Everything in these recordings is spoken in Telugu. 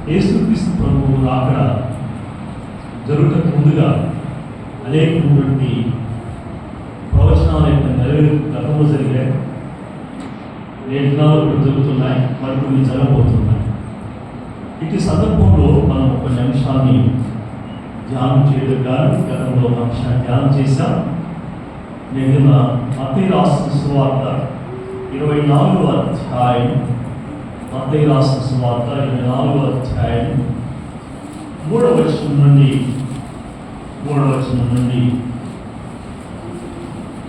యేసుక్రీస్తు ప్రభువు అక్కడ జరుగుటకు ముందుగా అనేకమైనటువంటి ప్రవచనాలు నెరవేరు గతంలో జరిగాయి, నేటి దినాలు ఇప్పుడు జరుగుతున్నాయి, మరికొన్ని జరగబోతున్నాయి. ఇటు సందర్భంలో మనం ఒక నిమిషాన్ని ధ్యానం చేయడం కానీ గతంలో ఒక అంశాన్ని ధ్యానం చేశాం. నేను మత్తయి రాసిన సువార్త 24వ అధ్యాయం, మత్తయి రాసిన సువార్త 24వ అధ్యాయం 3వ వచనం నుండి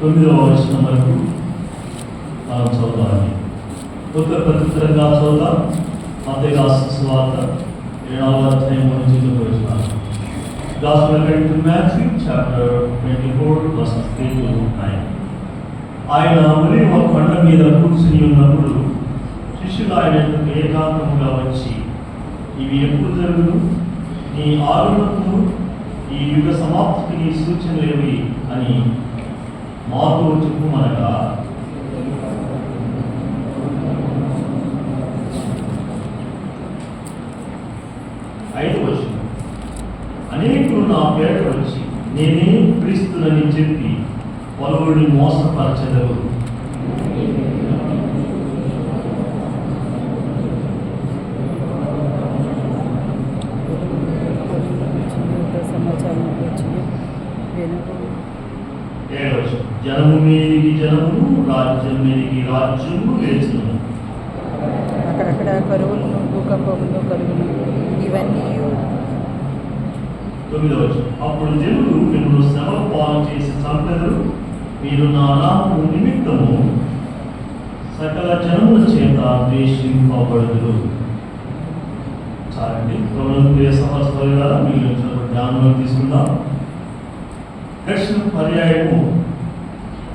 9వ వచనం వరకు మనం చదవాలి. ఒక ప్రత్యుత్తరంగా చదువుతాం. మత్తయి రాసిన సువార్త 24వ అధ్యాయం 1 నుంచి 9వ వచనాలు. Gospel according to Matthew chapter 24 verses 3 to 9. ఆయన మరి ఒక కొండ మీద కూర్చుని ఉన్నప్పుడు శిష్యులు ఆయన ఏకాంతముగా వచ్చి, ఇవి ఎప్పుడు జరుగును? నీ ఆరునకు ఈ యుగ సమాప్తికి నీ సూచనలేవి అని మాతో చెప్పుమనగా, అనేకులు నా పేట వచ్చి నేనే క్రీస్తునని చెప్పి పలువురిని మోసపరచెదరు. జనము మీదికి జనము, రాజ్యం మీదికి రాజ్యము లేచును. అక్కడక్కడ కరువులను, భూకంపములు కలుగును. ఇవన్నీ 9వ వచనం. అప్పుడు జనులు మిమ్మల్ని శ్రమ పాలు చేసి చంపెదరు, మీరు నా నామము నిమిత్తము సకల జనముల చేత ద్వేషింపబడుదురు. చాలండి. ప్రియ సహోదరులారా, మీరు ధ్యానంలో తీసుకుందాం. దక్షిణ పర్యాయము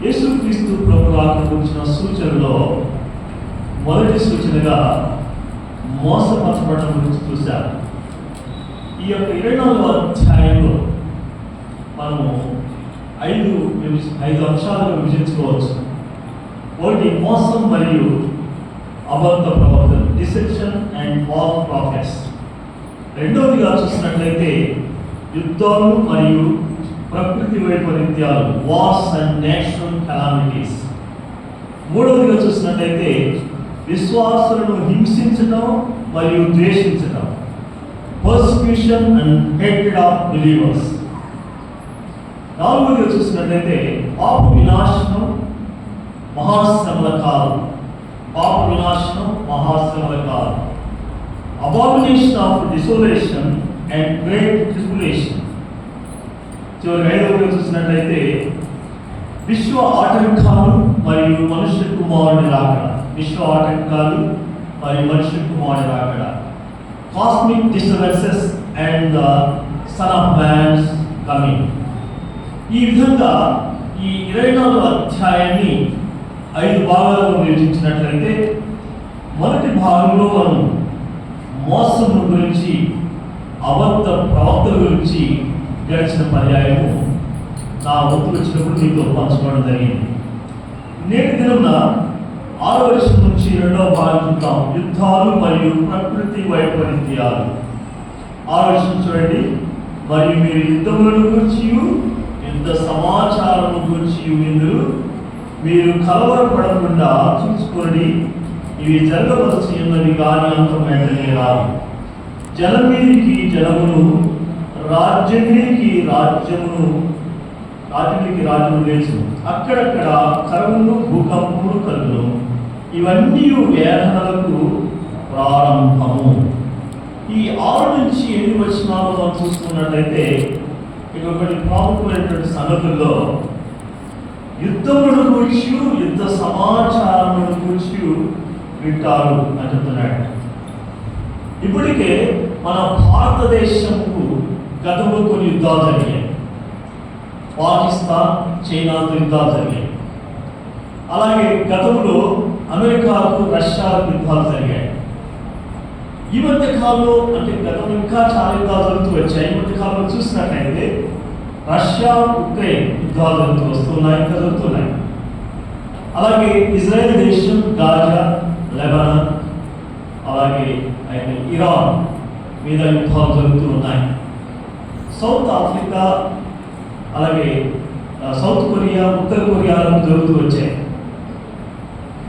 యేసుక్రీస్తు ప్రభు రాకడకు వచ్చిన సూచనలో మొదటి సూచనగా మోసపరచబడడం గురించి చూశారు. ఈ యొక్క 24వ అధ్యాయంలో మనము 5 అంశాలుగా విభజించుకోవచ్చు. ఒకటి మోసం మరియు అబద్ధ ప్రవక్తలు, డిసెప్షన్ అండ్ ఫాల్స్ ప్రాఫిట్స్. రెండవదిగా చూసినట్లయితే యుద్ధాలు మరియు ప్రకృతి వైపరీత్యాలు, వార్స్ అండ్ నేషనల్ కెలామిటీస్. మూడవదిగా చూసినట్లయితే విశ్వాసులను హింసించడం మరియు ద్వేషించడం, persecution and hatred of believers. నాలుగోదిగా చూసినట్లయితే పాప వినాశనం, మహాశ్రమల కాలం. Abomination of desolation and great tribulation. చివరి 5వదిగా చూసినట్లయితే విశ్వ ఆటంకాలు మరియు మనుష్య కుమారుని రాకడ. Cosmic disturbances and the Son of Man's coming. ఈ విధంగా ఈ 24వ అధ్యాయాన్ని 5 భాగాలుగా విభజించినట్లయితే మొదటి భాగంలో మనం మోసం గురించి, అబద్ధ ప్రవక్తల గురించి గడిచిన పర్యాయము నా వంతు వచ్చినప్పుడు మీతో పంచుకోవడం జరిగింది. నేటి దినమున 6వ వచనం నుంచి 2వ భాగం చూద్దాం. యుద్ధాలు మరియు ప్రకృతి వైపరీత్యాలు. 6వ వచనం చూడండి. మరియు మీరు యుద్ధములను గురించి, యుద్ధ సమాచారము గురించి విందురు. మీరు కలవరపడకుండా చూసుకోండి, ఇవి జరగవలసి ఉన్నవి కానీ అంతం వెంటనే రాదు. జనం మీదికి జనమును, రాజ్యం మీదికి రాజ్యమును లేచును. అక్కడక్కడ కరువులు, భూకంపములు కలుగును. ఇవన్నీ వేదనలకు ప్రారంభము. ఈ 6 నుంచి 8 వచనాలు మనం చూసుకున్నట్లయితే ఇక్కడ కొన్ని ప్రాముఖ్యమైనటువంటి సంగతుల్లో యుద్ధమును గురించి, యుద్ధ సమాచారమును గురించి వింటారు అని చెప్తున్నాడు. ఇప్పటికే మన భారతదేశంకు గతంలో కొన్ని యుద్ధాలు జరిగాయి. పాకిస్తాన్, చైనాతో యుద్ధాలు జరిగాయి. అలాగే గతంలో అమెరికాకు, రష్యాకు యుద్ధాలు జరిగాయి. ఈ మధ్య కాలంలో, అంటే గతంలో ఇంకా చాలా యుద్ధాలు జరుగుతూ వచ్చాయి. ఈ మధ్య కాలంలో చూసినట్లయితే రష్యా, ఉక్రెయిన్ యుద్ధాలు జరుగుతున్నాయి. అలాగే ఇజ్రాయెల్ దేశం, గాజా, లెబనాన్, అలాగే ఇరాన్ మీద యుద్ధాలు జరుగుతూ ఉన్నాయి. సౌత్ ఆఫ్రికా, అలాగే సౌత్ కొరియా, ఉత్తర కొరియాలకు జరుగుతూ వచ్చాయి.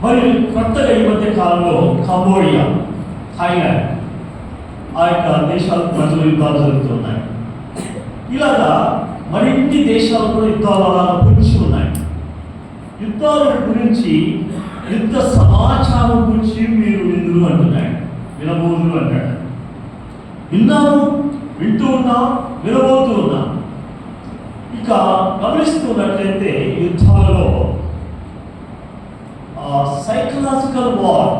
మరి కొత్తగా ఈ మధ్య కాలంలో కంబోడియా, థాయిలాండ్ ఆ యొక్క దేశాలకు మధ్యలో యుద్ధాలు జరుగుతున్నాయి. ఇలాగా మరిన్ని దేశాలు కూడా యుద్ధాలు అలా గురించి ఉన్నాయి. యుద్ధాల గురించి, యుద్ధ సమాచారం గురించి మీరు విందులు అంటున్నాడు, వినబోదులు అంటాడు. విన్నాము, వింటూ ఉన్నాం, వినబోతూ ఉన్నాం. ఇక గమనిస్తున్నట్లయితే యుద్ధాలలో సైకలాజికల్ వార్,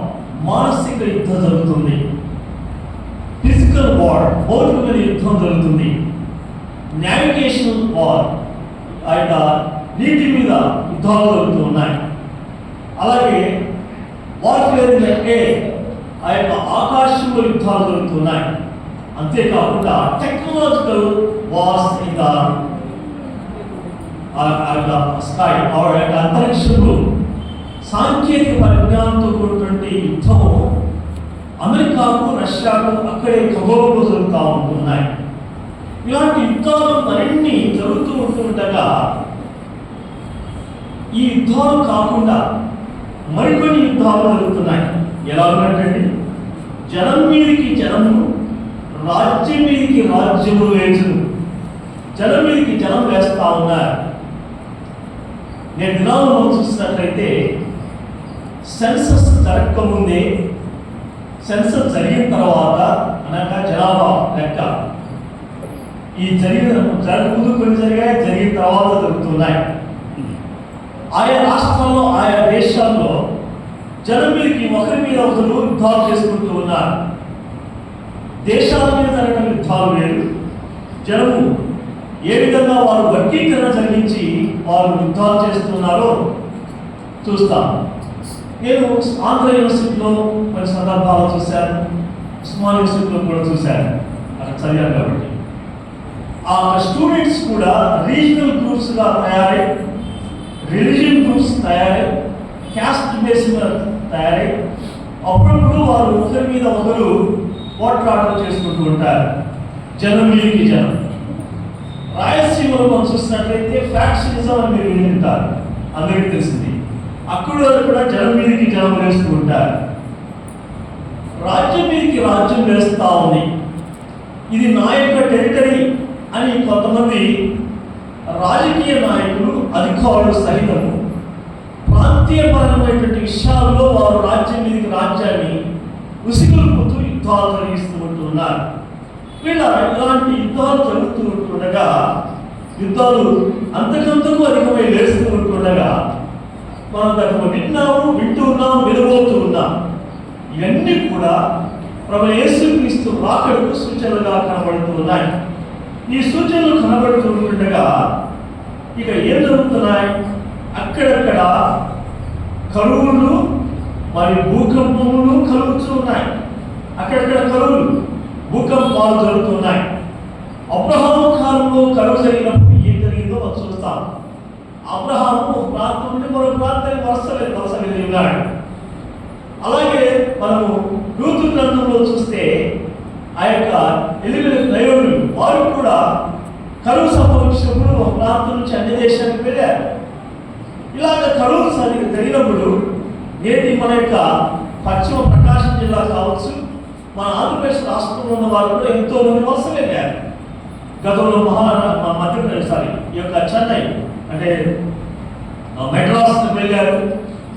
మానసిక యుద్ధం జరుగుతుంది. ఫిజికల్ వార్, భౌతికమైన యుద్ధం జరుగుతుంది. నావిగేషన్ వార్, ఆ యొక్క నీటి మీద యుద్ధాలు జరుగుతూ ఉన్నాయి. అలాగే వార్ఫేర్ ఇన్ ద ఎయిర్, ఆ యొక్క ఆకాశంలో యుద్ధాలు జరుగుతున్నాయి. అంతేకాకుండా technological wars in the sky, అంతరిక్షంలో సాంకేతిక పరిజ్ఞానంతో కూడినటువంటి యుద్ధము అమెరికాకు, రష్యాకు అక్కడే ఖగోళంలో జరుగుతూ ఉంటున్నాయి. ఇలాంటి యుద్ధాలు మరిన్ని జరుగుతూ ఉంటుండగా ఈ యుద్ధాలు కాకుండా మరికొన్ని యుద్ధాలు జరుగుతున్నాయి. ఎలా ఉన్నట్టండి, జనం మీదకి జనము, రాజ్యం మీదకి రాజ్యము వేచును. జనం మీదకి జనం వేస్తా ఉన్నారు. నేను దినాల్లో చూసినట్లయితే సెన్సస్ జరగకముందే, సెన్సస్ జరిగిన తర్వాత అనగా జనాభా లెక్క, ఈ జరగకముందు కొన్ని జరిగాయి, జరిగిన తర్వాత జరుగుతున్నాయి. ఆయా రాష్ట్రాల్లో, ఆయా దేశాల్లో జనం మీదకి ఒకరి మీద ఒకరు యుద్ధాలు చేసుకుంటూ ఉన్నారు. దేశాల మీద జరగడం యుద్ధాలు వేరు. జనము ఏ విధంగా వారు వర్గీకరణ జరిగించి వారు యుద్ధాలు చేస్తున్నారో చూస్తాం. నేను ఆంధ్ర యూనివర్సిటీలో కొన్ని సందర్భాలు చూశాను, ఉస్మాన్ యూనివర్సిటీలో కూడా చూశాను, అక్కడ చదివాను కాబట్టి. ఆ స్టూడెంట్స్ కూడా రీజనల్ గ్రూప్స్గా తయారై, రిలీజియన్ గ్రూప్స్ తయారై, క్యాస్ట్ బేస్ మీద తయారై అప్పుడప్పుడు వారు ఒకరి మీద ఒకరు పోట్లాటలు చేసుకుంటూ ఉంటారు. జనం మీదకి జనం. రాయలసీమలో మనం చూసినట్లయితే ఫ్యాక్షనిజం అని మీరు వింటారు, అందరికీ తెలిసింది. అక్కడ కూడా జనం మీదకి జనం వేస్తూ ఉంటారు. రాజ్యం మీదకి రాజ్యం వేస్తూ ఉంది. ఇది నా యొక్క టెరిటరీ అని కొంతమంది రాజకీయ నాయకులు, అధికారులు సహితము ప్రాంతీయపరమైనటువంటి విషయాల్లో వారు రాజ్యం మీదకి రాజ్యాన్ని ఉసిగొల్పుతూ యుద్ధాలు జరిగిస్తూ ఉంటున్నారు. ఇలాంటి యుద్ధాలు జరుగుతూ ఉంటుండగా, యుద్ధాలు అంతకంతకు అధికమై లేస్తూ ఉంటుండగా మనం దాన్ని విన్నాము, వింటూ ఉన్నాము, వినబోతూ ఉన్నాం. ఇవన్నీ కూడా ప్రభు యేసుక్రీస్తు రాకడకు సూచనలుగా కనబడుతూ ఉన్నాయి. ఈ సూచనలు కనబడుతూ ఉంటుండగా ఇక ఏం జరుగుతున్నాయి? అక్కడక్కడ కరువులు మరి భూకంపములు కలుగుతూ ఉన్నాయి. అక్కడక్కడ కరువులు, భూకంపాలు జరుగుతున్నాయి. అబ్రహాము కాలంలో కరువు జరిగినప్పుడు ఏం జరిగిందో మనం చూస్తాం. అబ్రహాము ఒక ప్రాంతం నుండి మరో ప్రాంతానికి వలస వెళ్ళి ఉన్నాడు. అలాగే మనము రూతు గ్రంథంలో చూస్తే ఆ యొక్క ఎలిమెలెకు నయోమి వారు కూడా కరువు సంభవించినప్పుడు ఒక ప్రాంతం నుంచి అన్ని దేశానికి వెళ్ళారు. ఇలాగ కరువు జరిగినప్పుడు నేటి మన యొక్క పశ్చిమ ప్రకాశం జిల్లా కావచ్చు, మన ఆంధ్రప్రదేశ్ రాష్ట్రంలో ఉన్న వారు కూడా ఎంతో మంది వలస వెళ్ళారు. గతంలో ఈ యొక్క చెన్నై అంటే మెడ్రాస్కి వెళ్ళారు,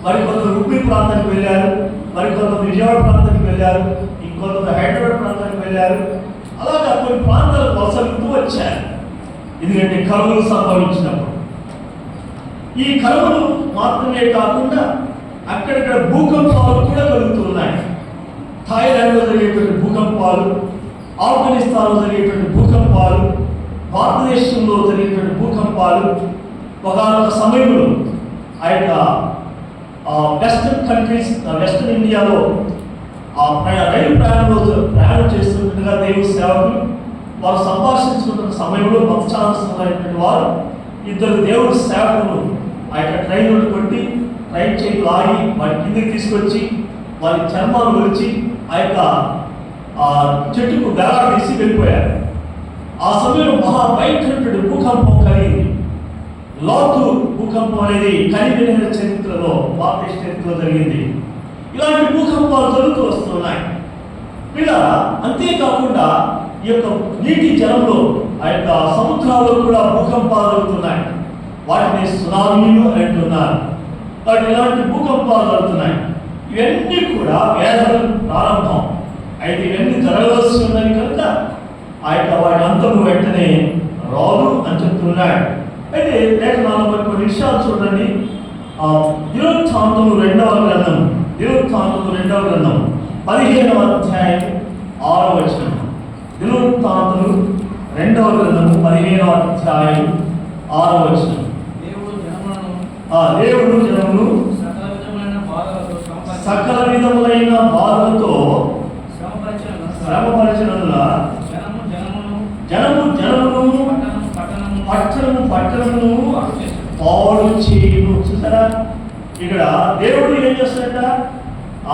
మరికొందరు ఉప్పి ప్రాంతానికి వెళ్ళారు, మరికొందరు విజయవాడ ప్రాంతానికి వెళ్ళారు, ఇంకొందరు హైదరాబాద్ ప్రాంతానికి వెళ్ళారు. అలాగా కొన్ని ప్రాంతాలకు వలసలుతూ వచ్చారు. ఎందుకంటే కరువులు సంభవించినప్పుడు. ఈ కరువులు మాత్రమే కాకుండా అక్కడక్కడ భూకంపాలు కూడా కలుగుతున్నాయి. థాయిలాండ్లో జరిగేటువంటి భూకంపాలు, ఆఫ్ఘనిస్తాన్లో జరిగేటువంటి భూకంపాలు, భారతదేశంలో జరిగేటువంటి భూకంపాలు, ఒకనొక సమయంలో ఆ యొక్క వెస్టర్న్ కంట్రీస్, వెస్టర్న్ ఇండియాలో రైలు ప్రయాణం చేస్తున్నట్టుగా దేవుని సేవకులు వారు సంభాషించుకుంటున్న సమయంలో మత్స్యానుసరైనటువంటి వారు ఇద్దరు దేవుడి సేవకులు ఆ యొక్క ట్రైన్లను కొట్టి ట్రైన్ చేయి లాగి వారి కిందకి తీసుకొచ్చి వారి చర్మాలు ఒలిచి ఆ యొక్క ఆ చెట్టుకు వేలాడదీసి వెళ్ళిపోయారు. ఆ సమయంలో మహాభయంకరుడు భూకంపం కలిగింది. లోతు భూకంపం అనేది కనిపెట్టిన చరిత్రలో, భారతదేశ చరిత్రలో జరిగింది. ఇలాంటి భూకంపాలు జరుగుతూ వస్తున్నాయి. ఇలా అంతేకాకుండా ఈ యొక్క నీటి జలంలో, ఆ యొక్క సముద్రాల్లో కూడా భూకంపాలు జరుగుతున్నాయి. వాటిని సునామీలు అని అంటున్నారు. కాబట్టి ఇలాంటి భూకంపాలు జరుగుతున్నాయి. ఇవన్నీ కూడా వేదన ప్రారంభం అయితే ఇవన్నీ జరగవలసి ఉన్నది కనుక ఆ యొక్క వాటి అంతము వెంటనే రాదు అని చెప్తున్నాడు. అయితే లేఖనాల్లో మరి కొన్ని విషయాలు చూడండి. దినోత్తాంతము 2వ గ్రంథం 15వ అధ్యాయం 6వ వచనం. దినోత్తాంతము 2వ గ్రంథము 15వ అధ్యాయం 6వ వచనం. దేవుడు జనమును సకల విధములైన బాధలతో శ్రమపరచనున్న జనము పట్టణమును పాడు చేయును. చూసారా, ఇక్కడ దేవుడు ఏం చేస్తాడట?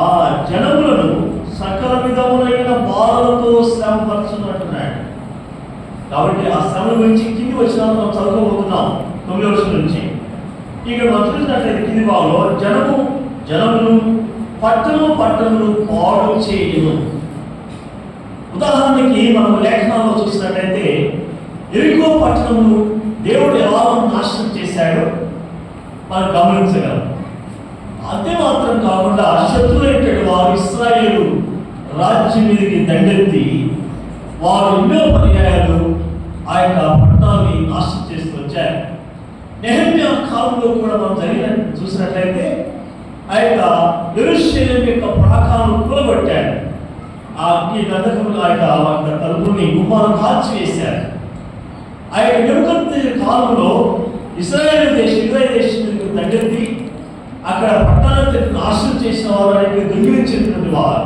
ఆ జనములను సకల విధములైన బాధలతో శ్రమపరచునంటున్నాడు. కాబట్టి ఆ శ్రమ గురించి కింది వచ్చిన మనం చదువుకోబోతున్నాం 9వ వచనం నుంచి. ఇక్కడ మనం చూసినట్లయితే కింది భాగంలో జనమును పట్టణమును పాడు చేయును. ఉదాహరణకి మనం లేఖనాల్లో చూసినట్లయితే ఎరికో పట్టణమును దేవుడు ఎలా నాశనం చేశాడో మనం గమనించగలం. అంతే మాత్రం కాకుండా శత్రులైనటువంటి వారు ఇశ్రాయేలు రాజ్యం మీదకి దండెత్తి వారు ఎన్నో పర్యాయాలు ఆ యొక్క పట్టణాన్ని నాశనం చేస్తూ వచ్చారు. నెహెమ్యా కాలంలో కూడా మనం చూసినట్లయితే ఆ యొక్క యెరూషలేము యొక్క ప్రాకారాలను కూలగొట్టాడు. ఈ గంధకములు ఆ యొక్క తలుపుని గుమ్మాలను కాల్చివేశారు. ఆ యొక్క నెబుకద్నెజరు కాలంలో ఇశ్రాయేలు దేశం దండెత్తి అక్కడ పట్టణాన్ని నాశనం చేసిన వారు, ఆయనకి దొంగిలించినటువంటి వారు,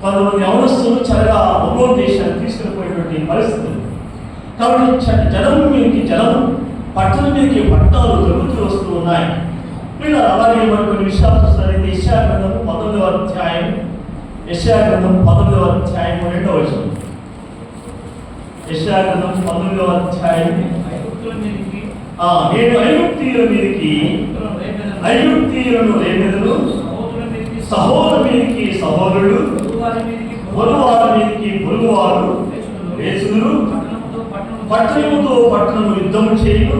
కొంతమంది యవనస్తులు చరగా బబులోను దేశాన్ని తీసుకుపోయేటువంటి పరిస్థితులు. కాబట్టి జనం పట్టణం మీదకి పట్టణాలు జరుగుతూ వస్తూ ఉన్నాయి. వీళ్ళు అలాగే మనం కొన్ని విషయాలు చూస్తారైతే యెషయా గ్రంథం 19వ అధ్యాయం 2వ వచనం. యెషయా గ్రంథం 19వ అధ్యాయం. నేను ఐగుప్తీయులను రేపెదను, సహోదరు మీదకి సహోదరుడు, పొరుగువారి మీదకి పొరుగువారు వేసుదురు. పట్టణము యుద్ధము చేయను,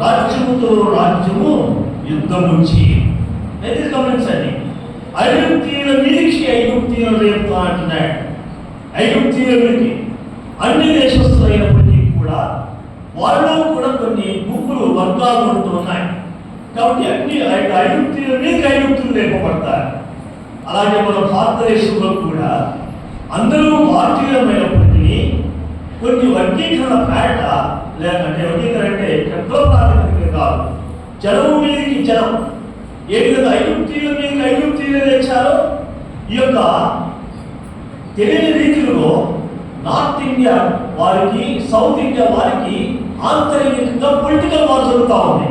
రాజ్యముతో రాజ్యము యుద్ధము చేయను. అయితే గమనించండి, ఐగుప్తీయుల మీదకి ఐగుప్తీయులు రేపుతా అంటున్నాడు. ఐగుప్తీయుల మీదకి అన్ని దేశస్తులైనప్పటికీ కూడా వాళ్ళలో కూడా కొన్ని గుంపులు వర్గాలు ఉంటున్నాయి. కాబట్టి అన్ని ఐగుప్తీయుల మీదకి ఐగుప్తులు రేపబడతారు. అలాగే మన భారతదేశంలో కూడా అందరూ భారతీయులమైనప్పటికీ కొన్ని వర్గీకరణ పేట లేదంటే వర్గీకరణ అంటే ప్రాతిపదిక కాదు, జనము మీదకి జనం ఏ విధంగా ఐగుప్తీయుల మీదకి ఐగుప్తీయులు తెచ్చారో ఈ యొక్క తెలియని రీతిలో నార్త్ ఇండియా వారికి, సౌత్ ఇండియా వారికి ఆంతరికంగా పొలిటికల్ వార్ జరుగుతూ ఉంది.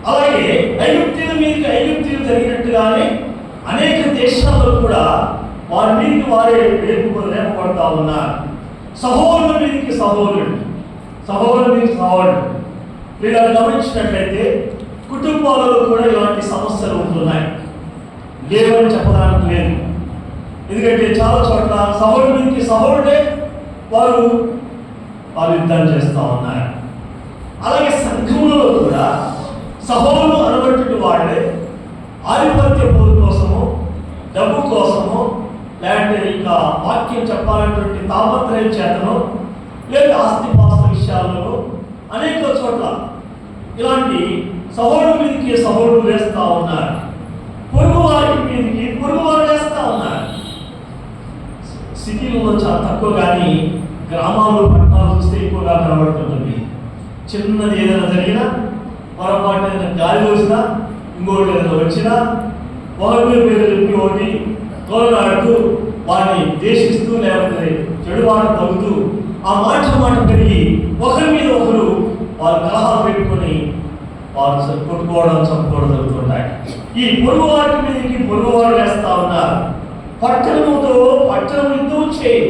అలాగే ఐగుప్తీయుల మీదకి ఐగుప్తీయులు జరిగినట్టుగానే అనేక దేశాల్లో కూడా వారి మీదకి వారే రేపబడతా ఉన్నారు. సహోదరుల మీదకి సహోదరుడు. వీళ్ళని గమనించినట్లయితే కుటుంబాలలో కూడా ఇలాంటి సమస్యలు ఉంటున్నాయి. లేవని చెప్పడానికి లేదు. ఎందుకంటే చాలా చోట్ల సహోదరుల మీదకి సహోదరుడే వారు యుద్ధం చేస్తూ ఉన్నారు. అలాగే సంఘములలో కూడా సహోదరులు అనబట్టి వాళ్ళే ఆధిపత్య పోరు కోసము, డబ్బు కోసము, లేదంటే ఇంకా వాక్యం చెప్పాలనేటువంటి తాపత్రయం చేతను, లేదా ఆస్తిపాస్త విషయాలలో అనేక చోట్ల ఇలాంటి సహోదరుల మీదకి సహోదరులు వేస్తూ ఉన్నారు. పొరుగు వారి మీదకి పొరుగు వారు వేస్తూ ఉన్నారు. సిటీలలో చాలా తక్కువ, కానీ గ్రామాల్లో పట్టణాలు చూస్తే ఎక్కువగా కనబడుతుంటుంది. చిన్నది ఏదైనా జరిగినా, పొరపాటు ఏదైనా గాలి వచ్చినా, ఇంకోటి ఏదైనా వచ్చినా ఒకరి పేరు చెప్పి ఒకటి తోలనాడుతూ వారిని ద్వేషిస్తూ లేకపోతే చెడుబాటు తగ్గుతూ ఆ మాట పెరిగి ఒకరి మీద ఒకరు వారు కలహాలు పెట్టుకొని వారు కొట్టుకోవడం, చంపుకోవడం జరుగుతుంటాయి. ఈ పొరుగువారి మీదకి పొరుగువారు వేస్తా ఉన్నారు. పట్టణముతో పట్టణం యుద్ధం చేయి.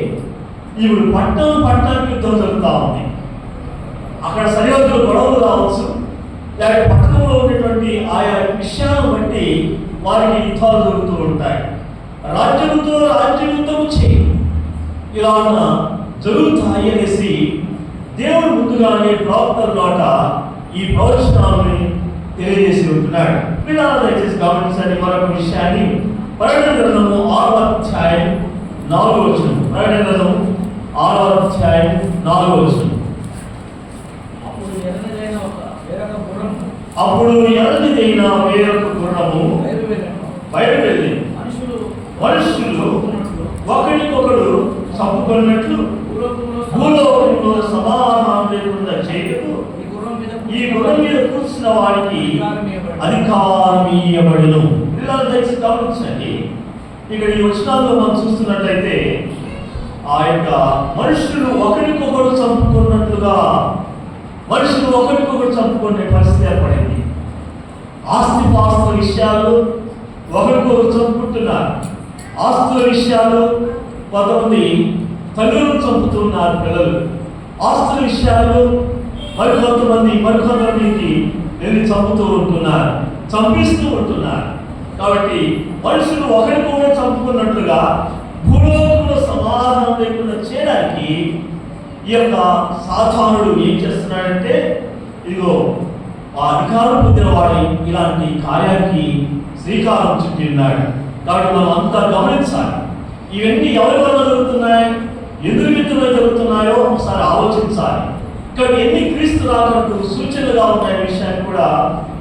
ఇప్పుడు పట్టణానికి యుద్ధం జరుగుతూ ఉంది. అక్కడ సరిహద్దులు గొడవలు రావచ్చు, లేదా పట్టణంలో ఉన్నటువంటి ఆయా విషయాలను బట్టి వారికి యుద్ధాలు జరుగుతూ ఉంటాయి. రాజ్యముతో రాజ్యయుద్ధం చేయి, ఇలా జరుగుతాయి అనేసి దేవుడు ముందుగానే ప్రవక్తల ద్వారా ఈ ప్రవచనాలని తెలియజేసి ఉంటున్నాడు. ఇలా దయచేసి గమనించండి మరొక విషయాన్ని. ప్రకటన గ్రంథము 6వ అధ్యాయం 4వ వచనం. ప్రకటన గ్రంథము 6వ అధ్యాయం 4వ వచనం. అప్పుడు ఎర్రనిదైన వేరొక గుర్రము బయలుదేరి మనుషులు ఒకరికొకడు చంపుకున్నట్లు భూలోకంలో సమాధానం లేకుండా చేయటకు ఈ గుర్రం మీద కూర్చున్న వాడికి అధికారం ఇవ్వబడును. ఇలా దయచేసి గమనించండి. ఇక్కడ ఈ వచనాల్లో మనం చూస్తున్నట్లయితే ఆ యొక్క మనుషులు ఒకరికొకరు చంపుకున్నట్లుగా మనుషులు ఒకరికొకరు చంపుకునే పరిస్థితి ఏర్పడింది. ఆస్తిపాస్తుల విషయాలు ఒకరికొకరు చంపుకుంటున్నారు. ఆస్తుల విషయాలు కొంతమంది తల్లులను చంపుతున్నారు పిల్లలు. ఆస్తుల విషయాలు మరికొంతమందికి వెళ్ళి చంపుతూ ఉంటున్నారు, చంపిస్తూ ఉంటున్నారు. కాబట్టి మనుషులు ఒకరికొకరు చంపుకున్నట్లుగా భూలోకంలో సమాధానం లేకుండా చేయడానికి ఈ యొక్క సాతానుడు ఏం చేస్తున్నాడంటే, ఇదిగో ఆ అధికారం పొందిన వాడి ఇలాంటి కార్యానికి శ్రీకారం చుట్టిన్నాడు. కాబట్టి మనం అంతా గమనించాలి. ఇవన్నీ ఎవరి వల్ల జరుగుతున్నాయి, ఎందుకు మిత్రులు జరుగుతున్నాయో ఒకసారి ఆలోచించాలి. కాబట్టి ఎన్ని క్రీస్తు రాకకు సూచనలుగా ఉన్న విషయాన్ని కూడా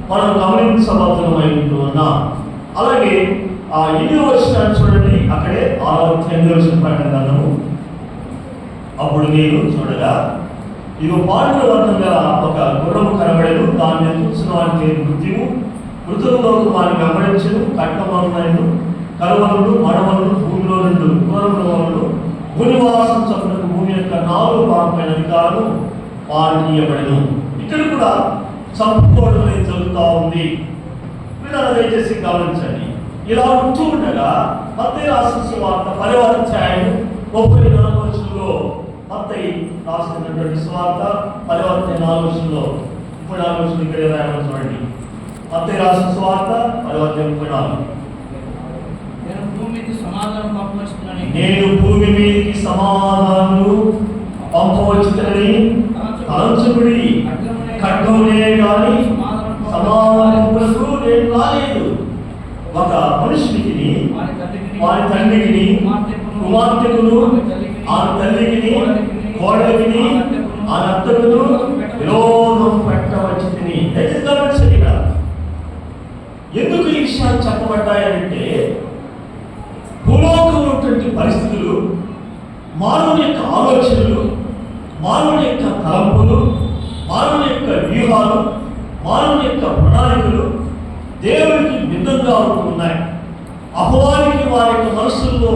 మనం గమనించబోతున్నమై ఉంటున్నాం. అలాగే ఆ 8వ వచనాన్ని చూడండి. అక్కడే 6వ అధ్యాయం 8వ వచనం ప్రకటన. అప్పుడు నేను చూడగా ఇదిగో పాండుల వర్ణంగా ఒక గుర్రము కనబడేను, దాని మీద కూర్చున్న వారికి మృత్యువు, మృతులలోకి వారిని వెంబడించను, కట్టమలను కరువలను మడవలను భూమిలో 2 క్రూరములను భూనివాసం చొప్పునకు భూమి యొక్క 4 భాగమైన అధికారం వారికి ఇవ్వబడను. ఇక్కడ కూడా చంపుకోవడం అనేది జరుగుతూ ఉంది. మీరు దయచేసి గమనించండి. ఇలా ఉంటూ ఉండగా మత్తయి రాసిన సువార్త 10వ అధ్యాయం 34వ వచనంలో మత్తయి రాసినటువంటి సువార్త 10వ అధ్యాయం 4వ వచనంలో 34వ వచనం ఇక్కడ రాయడం చూడండి. మత్తయి రాసిన సువార్త 10వ అధ్యాయం 34. నేను భూమి మీదకి సమాధానము పంపవచ్చునని తలంచుకుడి. ఖడ్గమునే గాని సమాధానములకు నేను రాలేదు. ఒక మనుషునికి వారి తండ్రికి కుమార్తెకును ఆమె తల్లికి కోడలికి ఆ అత్తకును విరోధం పెట్టవచ్చుని. దయచేసి ఎందుకు ఈ విషయాలు చెప్పబడ్డాయంటే, భూలోకంలో ఉన్నటువంటి పరిస్థితులు, మానవుని యొక్క ఆలోచనలు, మానవుని యొక్క తలంపులు, మానవుని యొక్క వ్యూహాలు, మానవుని యొక్క ప్రణాళికలు దేవునికి భిన్నంగా ఉంటున్నాయి. అపవాదికి వారి యొక్క మనస్సుల్లో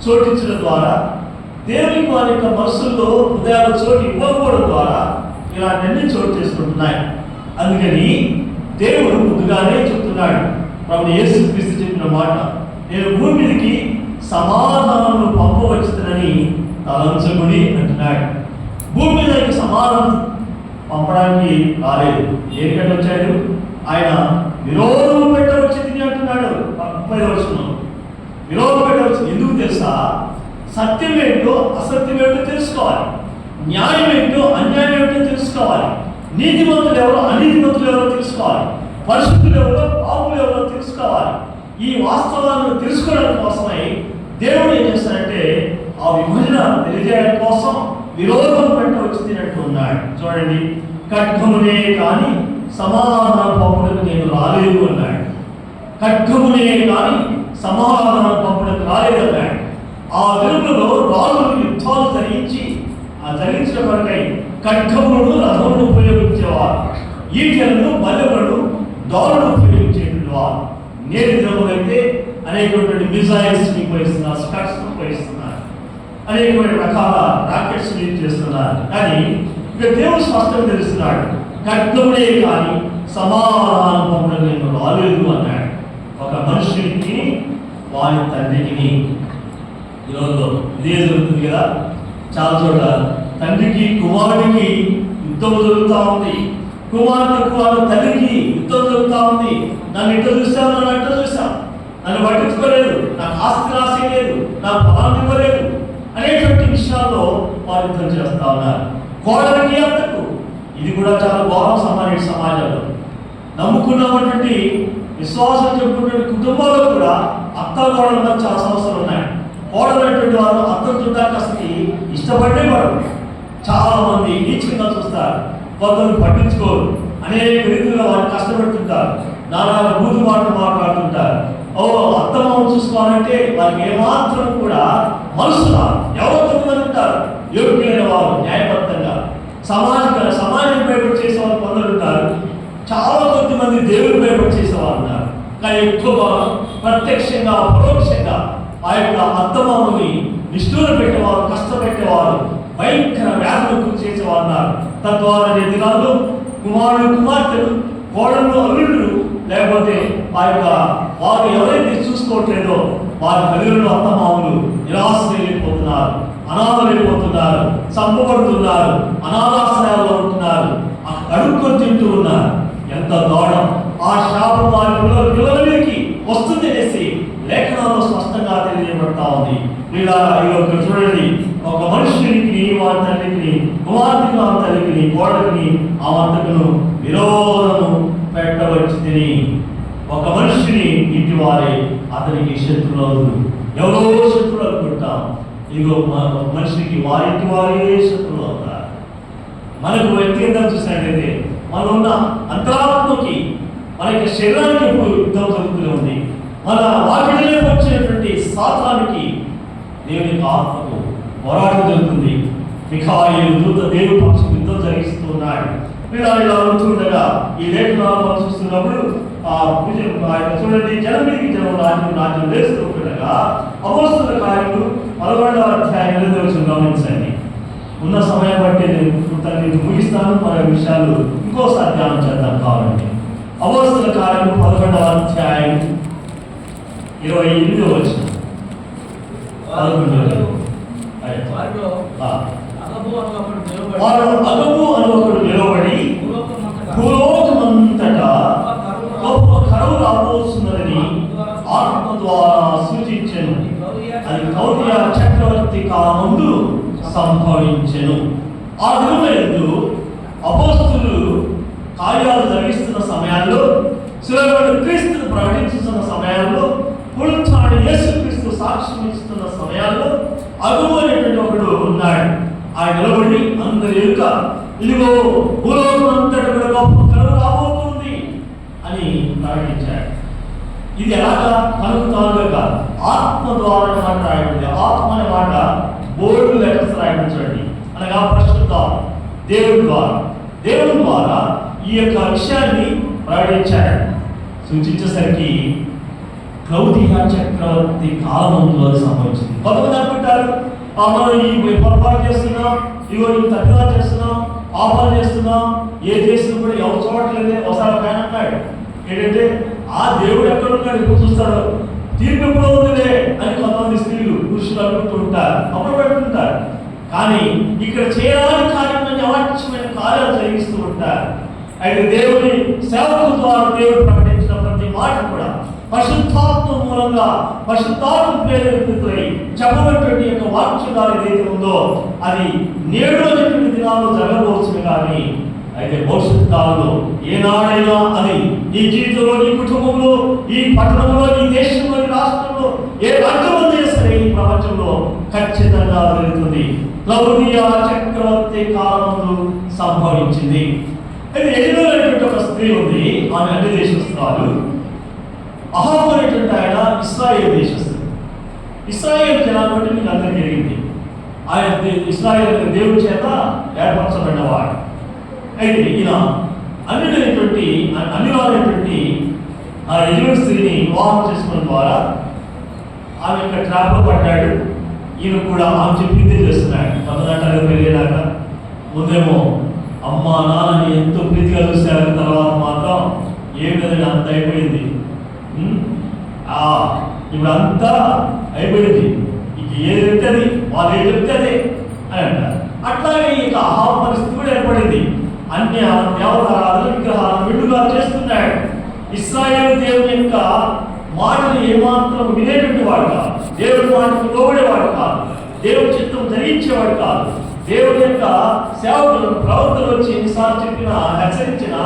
చోటించడం ద్వారా, దేవునికి వారి యొక్క మనస్సుల్లో హృదయాలు చోటు ఇవ్వకపోవడం ద్వారా ఇలాంటివన్నీ చోటు చేసుకుంటున్నాయి. అందుకని దేవుడు ముందుగానే చెప్తున్నాడు. ప్రభు యేసుక్రీస్తు చెప్పిన మాట, నేను భూమి మీదకి సమాధానం పంపవచ్చునని తలంచుకుని అంటున్నాడు. భూమి మీదకి సమాధానం పంపడానికి రాలేదు. దేనికంటే వచ్చాడు? ఆయన విరోధం పెట్టవచ్చింది అంటున్నాడు. 30వ వచనం విరోధం పెట్టవచ్చు. ఎందుకు తెలుసా? సత్యం ఏంటో అసత్యం ఏంటో తెలుసుకోవాలి, న్యాయం ఏంటో అన్యాయం ఏంటో తెలుసుకోవాలి, నీతిమంతులు ఎవరో అనీతిమంతులు ఎవరో తెలుసుకోవాలి, పరిశుద్ధులు ఎవరో పాపులు ఎవరో తెలుసుకోవాలి. ఈ వాస్తవాలను తెలుసుకోవడం కోసమై దేవుడు ఏం చేస్తాడంటే ఆ విభజన తెలియజేయడం కోసం విరోధం పెట్టవచ్చునట్టు ఉన్నాడు. చూడండి, ఖడ్గమునే కానీ సమాధానం పంపుటకు నేను రాలేదు అన్నాడు. ఖడ్గమునే కానీ సమాధానం పంపుటకు రాలేదు అన్నాడు. ఆ వెలుగులో రాజులు యుద్ధాలు జరిగించిన కొరకై ఖడ్గములను రథములను ఉపయోగించేవారు, ఈటలను బల్లెలను దారులను ఉపయోగించేటువంటి వారు. నేటి దినములైతే అనేకటువంటి మిజైల్స్ ఉపయోగిస్తున్నారు, స్కట్స్ ఉపయోగిస్తున్నారు, అనేకమైన రకాల రాకెట్స్ యూజ్ చేస్తున్నారు. కానీ ఇక దేవుడు స్పష్టంగా తెలుస్తున్నాడు, ఖడ్గమునే కానీ సమాధానం పంపడం నేను రాలేదు అన్నాడు. ఒక మనుషునికి వారి తండ్రికి ఈ రోజులో ఇదే జరుగుతుంది కదా. చాలా చోట్ల తండ్రికి కుమారుడికి యుద్ధం జరుగుతూ ఉంది, కుమారుడికి వాళ్ళ తల్లికి యుద్ధం జరుగుతూ ఉంది. నన్ను ఇట్లా చూసావు, నన్ను అట్లా చూసావు, నన్ను పట్టించుకోలేదు, నాకు ఆస్తి రాసే లేదు, నాకు పొలాన్ని ఇవ్వలేదు అనేటువంటి విషయాల్లో వారు యుద్ధం చేస్తా ఉన్నారు. కోడలికి అత్తకు ఇది కూడా చాలా ఘోరం సమాజంలో. నమ్ముకున్నటువంటి విశ్వాసం చెప్పుకున్నటువంటి కుటుంబాల్లో కూడా అత్త కోడల మధ్య చాలా సమస్యలు ఉన్నాయి. కోడలైనటువంటి వారు అత్తను చూడడానికి అసలు ఇష్టపడే పడరు. చాలా మంది నీచంగా చూస్తారు, కొందరు పట్టించుకోరు, అనేక రీతిలో వారిని కష్టపెడుతుంటారు, నానా బూతు మాటలు మాట్లాడుతుంటారు. అత్తమామను చూసుకోవాలంటే వారికి ఏమాత్రం కూడా మనసున ఎవరో కొంతమంది ఉంటారు యోగ్యులైన వారు, న్యాయబద్ధంగా సమాజం భయపడి చేసేవారు కొందరు ఉంటారు. చాలా కొద్దిమంది దేవుడు భయపడి చేసేవారు ఉన్నారు. కానీ ఎక్కువ ప్రత్యక్షంగా పరోక్షంగా ఆ యొక్క అత్తమామని నిష్ఠూర పెట్టేవారు, కష్టపెట్టేవారు, భయంకర వ్యాధులు గురి చేసేవారు ఉన్నారు. తద్వారా దినాలు కుమారుడు కుమార్తెలు, కోడళ్ళు అల్లుళ్ళు, లేకపోతే ఆ యొక్క వారు ఎవరైతే చూసుకోవట్లేదో వారి తల్లిదండ్రులు అత్తమామలు నిరాశలు వెళ్ళిపోతున్నారు, అనాథలు వెళ్ళిపోతున్నారు, చంపబడుతున్నారు, అనాథాశ్రయాల్లో ఉంటున్నారు, అడుక్కొని తింటూ ఉన్నారు. ఎంత దారుణం! ఆ శాపం వారి పిల్లలకి వస్తుంది అనేసి లేఖనాల్లో స్పష్టంగా తెలియజేయబడతా ఉంది. చూడండి, ఒక మనుషునికి వారి తల్లికి, కుమార్తెకి వారి తల్లికి, కోడలికి ఆ వంతకును విరోధము పెట్టవచ్చుని. ఒక మనిషిని ఇంటి వారే అతనికి శత్రువులు. ఎవరో శత్రువులు అనుకుంటాం. ఇదిగో ఒక మనిషికి వారింటి వారే శత్రువులు అవుతారు. మనకు వ్యక్తిగతంగా చూసినట్లయితే మనం ఉన్న అంతరాత్మకి, మన యొక్క శరీరానికి ఇప్పుడు యుద్ధం జరుగుతూనే ఉంది. మన వాటిలో వచ్చినటువంటి సాతానికి దేవుని ఆత్మకు పోరాటం జరుగుతుంది. మిఖాయేలు దూత దేవుని పక్షం యుద్ధం జరిగిస్తూ ఉన్నాడు. ఇలా ఉంటుండగా ఈ లేఖనాలను చూస్తున్నప్పుడు చూడండి, జనం మీదకి జనం రాజ్యం వేస్తూ ఉండగా అపోస్తలుల కార్యములు 11వ అధ్యాయం 8వ వచనం గమనించండి. ఉన్న సమయం బట్టి నేను ముగిస్తాను. మన విషయాలు ఇంకోసారి ధ్యానం చేద్దాం కావాలండి. అపోస్తలుల కార్యములు 11వ అధ్యాయం 28వ వచనం. వారు అగబు అని ఒకడు నిలబడి భూలోకమంతటా గొప్ప కరువు రాబోతున్నదని ఆత్మ ద్వారా సూచించెను. అది కౌర్య చక్రవర్తి కాలమందు సంభవించెను. ఆ దినములందు అపోస్తలులు కార్యాలు జరిగిస్తున్న సమయాల్లో, శిలువలో క్రీస్తును ప్రకటించుతున్న సమయాల్లో, పునరుత్థాన యేసుక్రీస్తు సాక్ష్యం ఇస్తున్న సమయాల్లో అగబు అనేటువంటి ఒకడు ఉన్నాడు. ఆయన నిలబడి అందరి ఎదుట, ఇదిగో భూలోకం అంతటా కూడా గొప్ప కరువు రాబోతుంది అని ప్రకటించాడు. ఇది ఎలాగా కలుగుతానుగా ఆత్మ ద్వారా మాట రాయబడింది. ఆత్మ అనే మాట బోర్డు లెటర్స్ రాయబడించండి, అనగా పరిశుద్ధ దేవుడి ద్వారా ఈ యొక్క విషయాన్ని ప్రకటించాడు. సూచించేసరికి క్లౌదియ చక్రవర్తి కాలంలో సంభవించింది. కొంతమంది అనుకుంటారు, మనం ఈ పొరపాటు చేస్తున్నాం, ఇగో ఈ తప్పుగా చేస్తున్నాం, పాపాలు చేస్తున్నాం, ఏ చేసినా కూడా ఎవరు చూడట్లేదే. ఒకసారి ఆయన అన్నాడు ఏంటంటే, ఆ దేవుడు ఎక్కడ ఉన్నాడు, ఇప్పుడు చూస్తాడు, తీర్పు ఎప్పుడో ఉందిలే అని కొంతమంది స్త్రీలు పురుషులు అనుకుంటూ ఉంటారు, అప్పుడు పెట్టుకుంటారు. కానీ ఇక్కడ చేయడానికి కార్యమైన అవాచ్యమైన కార్యాలు జరిగిస్తూ ఉంటారు. అయితే దేవుని సేవకుల ద్వారా దేవుడు ప్రకటించిన ప్రతి మాట కూడా పరిశుద్ధాత్మ మూలంగా, పరిశుద్ధాత్మ ప్రేరేపితులై చెప్పబడినటువంటి యొక్క వాక్యాలు ఏదైతే ఉందో అది నేడు అనేటువంటి దినాల్లో జరగవచ్చు. కానీ అయితే భవిష్యత్ కాలంలో ఏనాడైనా అది నీ జీవితంలో, నీ కుటుంబంలో, ఈ పట్టణంలో, నీ దేశంలో, నీ రాష్ట్రంలో, ఏ రంగంలో సరే ఈ ప్రపంచంలో ఖచ్చితంగా జరుగుతుంది. క్లౌదియ చక్రవర్తి కాలంలో సంభవించింది. అయితే ఎలిజబెత్ ఒక స్త్రీ ఉంది, ఆమె అన్ని దేశస్తురాలు. అహాబు అనేటువంటి ఆయన ఇశ్రాయేల్ దేశస్తుడు. ఇశ్రాయేల్ జనాల బట్టి మీకు అందరికీ జరిగింది. ఆయన ఇశ్రాయేల్ దేవుడి చేత ఏర్పరచబడినవాడు. అయితే ఈయన అన్నిటైనటువంటి ఆ ఎలిజబెత్ స్త్రీని వివాహం చేసుకోవడం ద్వారా ఆమె యొక్క ట్రాప్లో పడ్డాడు. ఈయన కూడా ఆమె చెప్పిందే చేస్తున్నాడు. మొదట వెళ్ళేదాకా ముందేమో అమ్మ నాన్నని ఎంతో ప్రీతిగా చూశారు, తర్వాత మాత్రం ఏం లేదని అంత అయిపోయింది. ఇప్పుడు అంతా అయిపోయింది. ఇక ఏది చెప్తే అది, వాళ్ళు ఏది చెప్తే అదే అని అంటారు. అట్లాగే ఇక అహాబు పరిస్థితి కూడా ఏర్పడింది. అన్య దేవతారాధన విగ్రహాలను విడుదల చేస్తున్నాడు. ఇశ్రాయేలు దేవుని యొక్క మాటలు ఏమాత్రం వినేటువంటి వాడు కాదు, దేవుడి మాటకు లోబడేవాడు కాదు, దేవుడి చిత్తం ధరించేవాడు కాదు. దేవుడి యొక్క సేవకులను ప్రవక్తలు వచ్చి ఎన్నిసార్లు చెప్పినా హెచ్చరించినా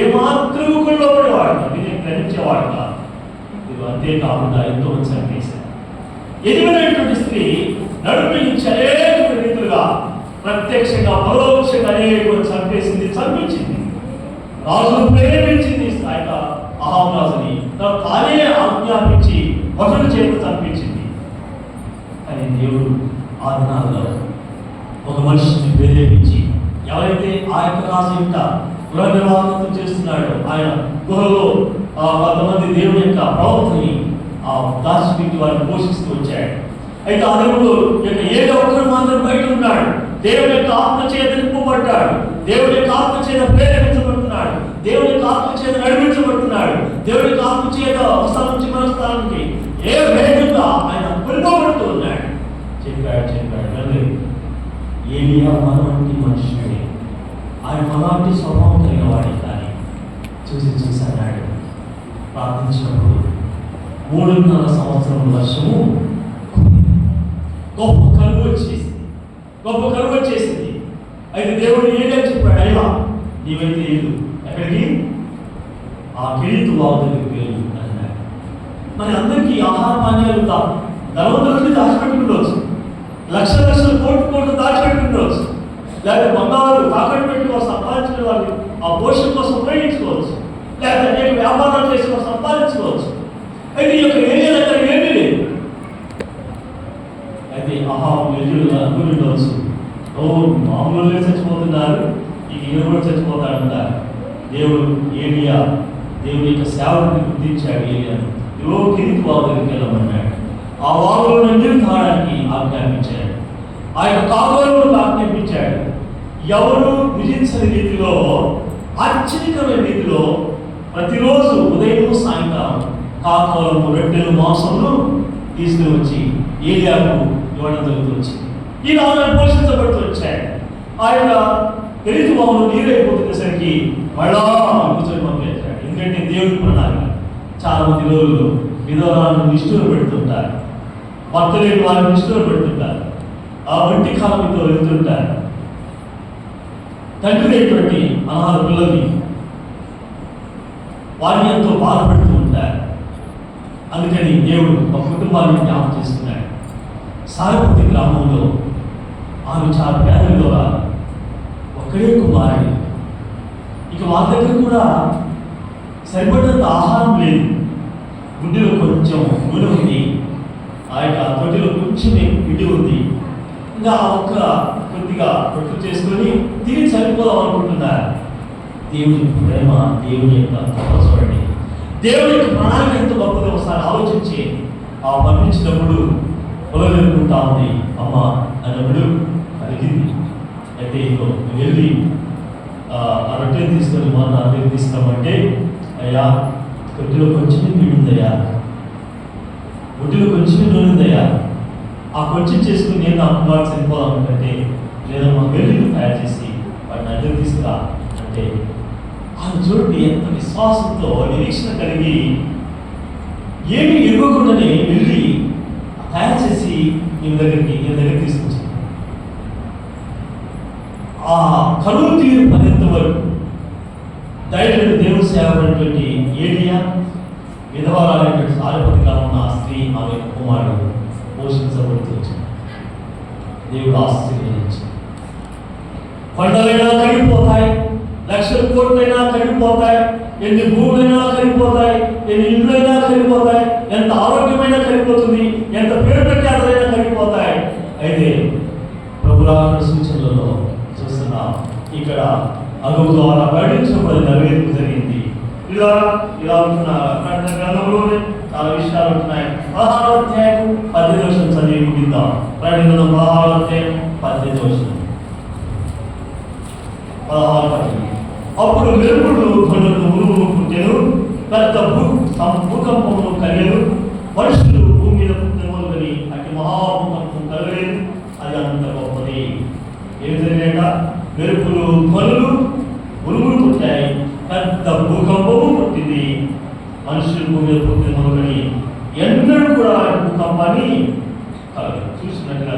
ఏమాత్రం కూడా లోబడేవాడు కాదు, విని గ్రహించేవాడు కాదు. ఇది అంతేకాకుండా ఎంతో మంది చంపేశారు. ఎదిగినటువంటి స్త్రీ నడిపించి అనేక రీతులుగా ప్రత్యక్షంగా పరోక్షంగా అనేక చంపేసింది, చంపించింది. రాజును ప్రేరేపించింది అహాబు రాజుని, తానే ఆజ్ఞాపించి భటుల చేత చంపించింది. కానీ దేవుడు ఆ దినాల్లో ఒక మనిషిని ప్రేరేపించి, ఎవరైతే ఆ యొక్క రాజు యొక్క గృహ నిర్వాహకం చేస్తున్నాడో ఆయన గుహలో కొంతమంది దేవుని యొక్క ప్రవక్తని దాచిపెట్టి వారిని పోషిస్తూ వచ్చాడు. అయితే ఆ దేవుడు యొక్క ఏదో ఒక్కరు మాత్రం బయట ఉన్నాడు. దేవుని యొక్క ఆత్మ చేత నింపబడ్డాడు, దేవుని యొక్క ఆత్మ చేత ప్రేరేపించబడుతున్నాడు, దేవుని యొక్క ఆత్మ చేత నడిపించబడుతున్నాడు, దేవుని యొక్క ఆత్మ చేత ఒక స్థలం నుంచి మరో స్థలానికి ఏ వేగంగా ఆయన వెళ్ళబడుతూ ఉన్నాడు. చెప్పాడు ఏలియా మనవంటి మనుషుడే, ఆయన మనవంటి స్వభావం కలిగిన వాడే. కానీ చూసి అన్నాడు, ప్రార్థించినప్పుడు 3.5 సంవత్సరం వర్షము గొప్ప కరువు వచ్చేసింది. అయితే దేవుడు ఏదో చెప్పాడు, అయ్యా నీవైతే ఏదు ఎక్కడికి, ఆ కెరీతు వాగు దగ్గరికి వెళ్ళు అన్నాడు. మరి అందరికీ ఆహార పానీయాలు ధనవంతుల దాచిపెట్టుకుండవచ్చు, లక్షల కోట్లు దాచిపెట్టుకుండవచ్చు, లేకపోతే బంగారు తాకట్టు పెట్టి వారు సంపాదించిన వాళ్ళు ఆ పోషణ కోసం ఉపయోగించుకోవచ్చు, లేకపోతే అనేక వ్యాపారాలు చేసి వారు సంపాదించుకోవచ్చు. అయితే ఈ యొక్క ఏరియా దగ్గర ఏమీ లేదు. అయితే అహాబు ఎదురు అనుకుండవచ్చు, మామూలు చచ్చిపోతున్నారు, ఈ ఈయన కూడా చచ్చిపోతాడంటారు. దేవుడు ఏలియా దేవుని యొక్క సేవకుని గుర్తించాడు. ఏలియాను కిరీతు వాగు దగ్గరికి వెళ్ళమన్నాడు. ఆ వాగులో నీరు తాగడానికి ఆజ్ఞాపించాడు. ఆ యొక్క కాకులను ఆజ్ఞాపించాడు. ఎవరు విధించని రీతిలో, ఆశ్చర్యకరమైన రీతిలో ప్రతిరోజు ఉదయం సాయంకాలం కాకులను రొట్టెలు మాంసములు తీసుకుని వచ్చి ఏలియాకు ఇవ్వడం జరుగుతూ వచ్చింది. ఈ నాలుగు పోషించబడుతూ వచ్చాడు. ఆయన కెరీతు వాగులో నీరైపోతున్నసరికి మళ్ళా కూర్చొని పంపించాడు. ఎందుకంటే దేవుడి ప్రణాళిక. చాలా మంది రోజులు విధవరాలను నిష్ఠూరు పెడుతుంటారు, భర్త లేని వారిని నిష్ఠూరు పెడుతుంటారు, ఆ ఒంటి కాలంతో వెళ్తుంటారు. తండ్రి లేనటువంటి అనాథ పిల్లల్ని వారిని ఎంతో బాధపడుతూ ఉంటారు. అందుకని దేవుడు ఒక కుటుంబాన్ని జ్ఞాపకం చేస్తున్నాడు. సారపతి గ్రామంలో ఆమె చాలా పేదలో ఒక్కడే కుమారుడు. ఇక వాళ్ళ దగ్గర కూడా సరిపడినంత ఆహారం లేదు. గుడ్డిలో కొంచెం నూనె ఉంది, ఆ యొక్క తొట్టిలో కొంచెం పిండి ఉంది. ఇంకా ఒక్క కొద్దిగా రొట్టెలు చేసుకొని తిరిగి చనిపోదాం అనుకుంటున్నారు. దేవుని ప్రేమ, దేవుని యొక్క కృప చూడండి. దేవుని యొక్క ప్రణాళిక ఎంత గొప్పదో ఒకసారి ఆలోచించి ఆ పంపించినప్పుడు పొలనుకుంటా ఉంది. అమ్మ అన్నప్పుడు అడిగింది. అయితే ఇంకో వెళ్ళి ఆ రొట్టెలు తీసుకొని మా నా దగ్గర తీసుకురామంటే, అయ్యా కొద్దిలో కొంచెం ఉందయ్యా, ఒడ్డులో కొంచెం నూనె ఉందయ్యా, ఆ కొంచెం చేసుకుని నేను నా కుమార్తె చనిపోదామంటే, లేదా మా వెళ్ళి తయారు చేసి వాటిని అడ్డు తీసుకురా అంటే, ఆయన చూడండి ఎంత విశ్వాసంతో నిరీక్షణ కలిగి ఏమి ఎరుగకుండానే వెళ్ళి తయారు చేసి ఈయన దగ్గర తీసుకొచ్చింది. ఆ కరువు తీరు పర్యంత వరకు ధైర్యుడు దేవుని సేవకుడైనటువంటి ఏలియా, విధవరాలైనటువంటి సారపతిగా ఉన్న ఆ స్త్రీ, ఆమె కుమారుడు పోషించబడుతూ వచ్చింది. దేవుడు ఆశీర్వదించాడు. కొండలైనా కరిగిపోతాయి, లక్షల కోట్లైనా కరిగిపోతాయి, ఎన్ని భూములైనా కరిగిపోతాయి, ఎన్ని ఇళ్ళైనా కరిగిపోతాయి, ఎంత ఆరోగ్యమైనా కరిగిపోతుంది, ఎంత పేరు ప్రఖ్యాతలైనా కరిగిపోతాయి. అయితే ప్రభురాకుల సూచనలలో చూస్తున్నాం, ఇక్కడ అగువు ద్వారా బయటించబడి నెరవేర్పు జరిగింది. ఇలా గ్రంథంలోనే చాలా విషయాలు ఉంటున్నాయి. 16వ అధ్యాయం 18వ వచనం చదివి ముగిద్దాం. ప్రకటన 16వ అధ్యాయం 18వ వచనం. 16 అప్పుడు మెరుపులు ధ్వనులు ఉరుములు పుట్టెను, పెద్ద భూకంపమును కలిగెను, మనుషులు భూమి మీద పుట్టెమని అటు మహాభూకంపం మనుషులు భూమి మీద పుట్టిన మొదలని ఎన్నడూ కూడా భూకంపాన్ని కలగదు. చూసినట్టుగా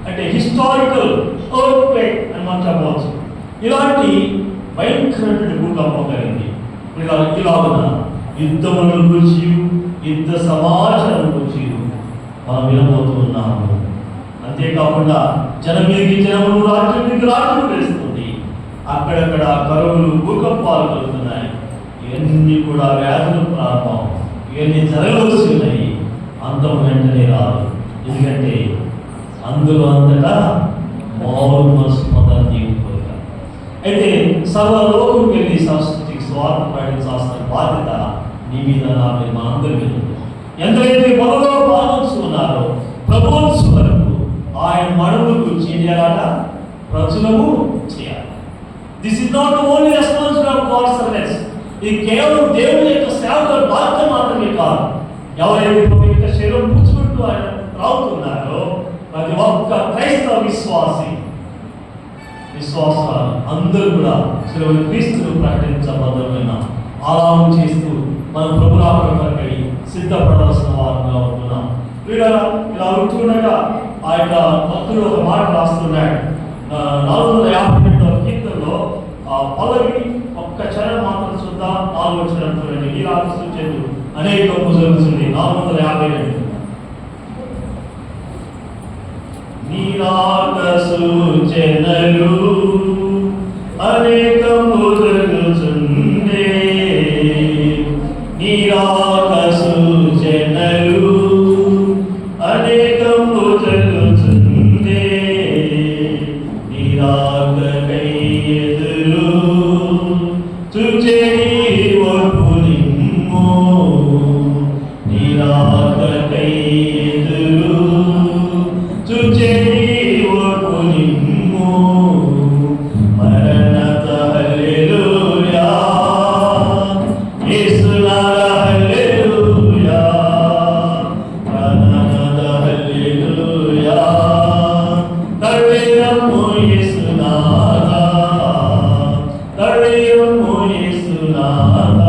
అంటే హిస్టారికల్ ఎర్త్క్వేక్ అని మనం చెప్పవచ్చు. ఇలాంటి భయంకరమైన భూకంపం కలిగింది. ఇలాగున యుద్ధముల గురించి, యుద్ధ సమాచారం గురించి మనం వినబోతూ ఉన్నాము. అంతేకాకుండా జనం మీదకి జనములు, రాజ్యం మీదకి రాజ్యం వేస్తుంది. అక్కడక్కడ కరువులు, భూకంపాలు కలుగుతున్నాయి. ఇవన్నీ కూడా వ్యాధులు ప్రారంభం. ఇవన్నీ జరగవలసి ఉన్నాయి. అంతం వెంటనే రాదు. ఎందుకంటే అందులో అంతటా మామూలు మనసు పొందాలని దేవుని కోరిక. అయితే సర్వలోకం వెళ్ళి సంస్కృతికి స్వార్థ ప్రకటించాల్సిన బాధ్యత నీ మీద, నా మీద, మనందరి మీద ఉంది. ఎంతైతే మొదలో పాల్గొంచుకున్నారో ప్రభుత్వం వరకు ఆయన మడుగు గురించి ఏం చేయాలట? ప్రచురము చేయాలి. This is not only responsibility of God's servants. ఇది కేవలం దేవుని యొక్క సేవకుల బాధ్యత మాత్రమే కాదు. ఎవరైతే ప్రభు యొక్క శరీరం పుచ్చుకుంటూ ఆయన త్రాగుతున్నారో ప్రతి ఒక్క క్రైస్తవ విశ్వాసాలు అందరూ కూడా క్రీస్తును ప్రకటించబద్ధమైన ఆరామం చేస్తూ మన ప్రభురాకై సిద్ధపడవలసిన వారుగా ఉంటున్నాం. ఇలా ఉంటుండగా ఆ యొక్క భక్తుడు ఒక మాట రాస్తున్నాడు. 452వ కీర్తనలో పల్లవి ఒక్క చరణం మాత్రం చూద్దాం. 4వ చరణం చూడండి. ఇలా సూచనలు అనేక జరుగుతుంది. 452 నీరాక సూచనలు అనేకము జరుగుతుండే, నీరాక సూచనలు అనేకము జరుగుతుండే, నీరాకకై ఎదురు చూచే ఓర్పు నిమ్ము, నీరాకకై ఎదురు చూచే ఓర్పు నిమ్ము, మరణత హల్లెలూయా, యేసునాథ హల్లెలూయా, ప్రాణనాథ హల్లెలూయా, తరుణము యేసునాథ, తరుణము యేసునాథ.